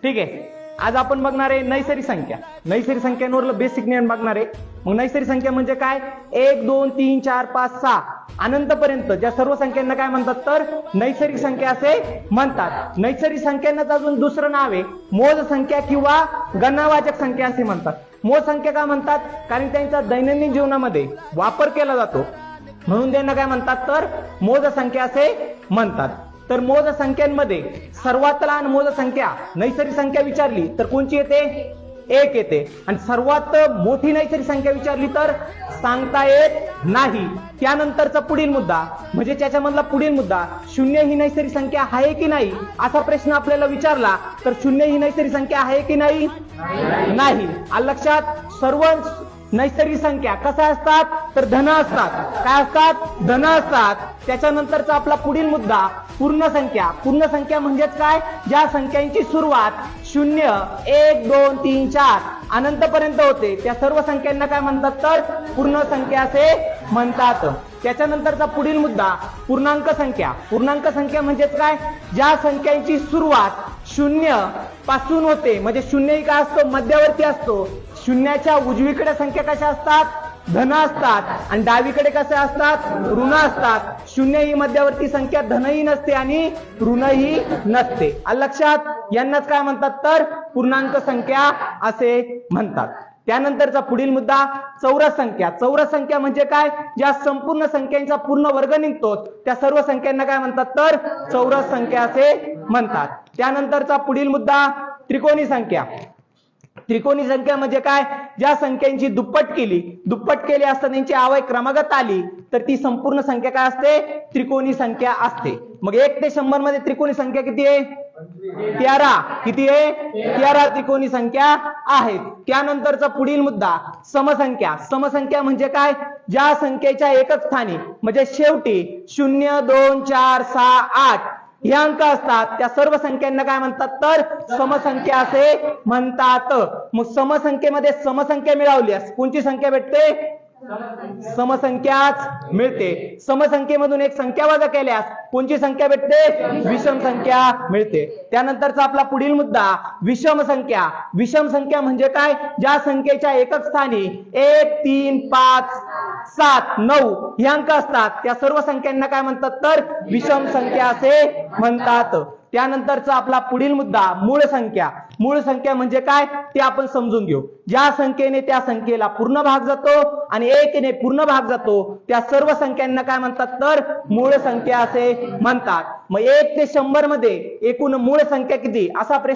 ठीक आहे, आज आपण बघणार आहे नैसर्गिक संख्या. नैसर्गिक संख्यांवर बेसिक ज्ञान बघणार आहे. मग नैसर्गिक संख्या म्हणजे काय? 1 2 3 4 5 6 अनंतपर्यंत ज्या सर्व संख्यांना काय म्हणतात तर नैसर्गिक संख्या असे म्हणतात. नैसर्गिक संख्यांनाच अजून दुसरं नाव आहे मोज संख्या किंवा गणनावाचक संख्या असे म्हणतात. मोज संख्या का म्हणतात? कारण त्यांचा दैनंदिन जीवनामध्ये वापर केला जातो म्हणून त्यांना काय म्हणतात तर मोज संख्या असे म्हणतात. तर मोज संख्यांमध्ये सर्वात लहान मोज संख्या नैसर्गिक संख्या विचारली तर कोणची येते? 1 येते. आणि सर्वात मोठी नैसर्गिक संख्या विचारली तर सांगता येत नाही. त्यानंतरचा पुढील मुद्दा म्हणजे त्याच्यामधला पुढील मुद्दा 0 ही नैसर्गिक संख्या आहे की नाही असा प्रश्न आपल्याला विचारला तर 0 ही नैसर्गिक संख्या आहे की नाही? नाही. आलं लक्षात? सर्व नैसर्गिक संख्या कशा असतात तर धन असतात. काय असतात? धन असतात. त्याच्यानंतरचा आपला पुढील मुद्दा पूर्ण संख्या. पूर्ण संख्या म्हणजेच काय? ज्या संख्यांची सुरुवात 0 1 2 3 4 अनंतपर्यंत होते त्या सर्व संख्यांना काय म्हणतात तर पूर्ण संख्या असे म्हणतात. त्याच्यानंतरचा पुढील मुद्दा पूर्णांक संख्या. पूर्णांक संख्या म्हणजेच काय? ज्या संख्यांची सुरुवात 0 पासून होते म्हणजे 0 ही काय असतो? मध्यवर्ती असतो. शून्याच्या उजवीकडे संख्या कशा असतात? धन असतात आणि डावीकडे कशा असतात? ऋण असतात. 0 ही मध्यवर्ती संख्या धनही नसते आणि ऋणही नसते. आलं लक्षात? यांनाच काय म्हणतात तर पूर्णांक संख्या असे म्हणतात. त्यानंतरचा पुढील मुद्दा चौरस संख्या. चौरस संख्या म्हणजे काय? ज्या संपूर्ण संख्यांचा पूर्ण वर्ग निघतो त्या सर्व संख्यांना काय म्हणतात तर चौरस संख्या असे म्हणतात. त्यानंतरचा पुढील मुद्दा त्रिकोणी संख्या. त्रिकोणी संख्या म्हणजे काय? ज्या संख्यांची दुप्पट केली असता त्यांची आवाय क्रमागत आली तर ती संपूर्ण संख्या काय असते? त्रिकोणी संख्या असते. मग 1 ते 100 मध्ये त्रिकोणी संख्या किती आहे? 13. किती आहे? 13 त्रिकोणी संख्या आहेत. त्यानंतरचा पुढील मुद्दा समसंख्या. समसंख्या म्हणजे काय? ज्या संख्येच्या एकक स्थानी म्हणजे शेवटी 0 2 4 6 8 हे अंक असतात त्या सर्व संख्यांना काय म्हणतात तर समसंख्या असे म्हणतात. मग समसंख्येमध्ये समसंख्या मिळवल्यास कोणती संख्या भेटते? समसंख्याच मिळते. समसंख्येमधून एक संख्या वजा केल्यास कोणती संख्या भेटते? विषम संख्या मिळते. त्यानंतरचा आपला पुढील मुद्दा विषम संख्या. विषम संख्या म्हणजे काय? ज्या संख्येच्या एकक स्थानी 1 3 5 7 9 हे अंक असतात त्या सर्व संख्यांना काय म्हणतात तर विषम संख्या असे म्हणतात. त्यानंतरचा आपला पुढील मुद्दा मूळ संख्या. मूळ संख्या म्हणजे काय ते आपण समजून घेऊ. ज्या संख्येने त्या संख्येला पूर्ण भाग जातो आणि 1 ने पूर्ण भाग जातो त्या सर्व संख्यांना काय म्हणतात तर मूळ संख्या असे म्हणतात. मग 1 ते 100 मध्ये एकूण मूळ संख्या किती असा प्रश्न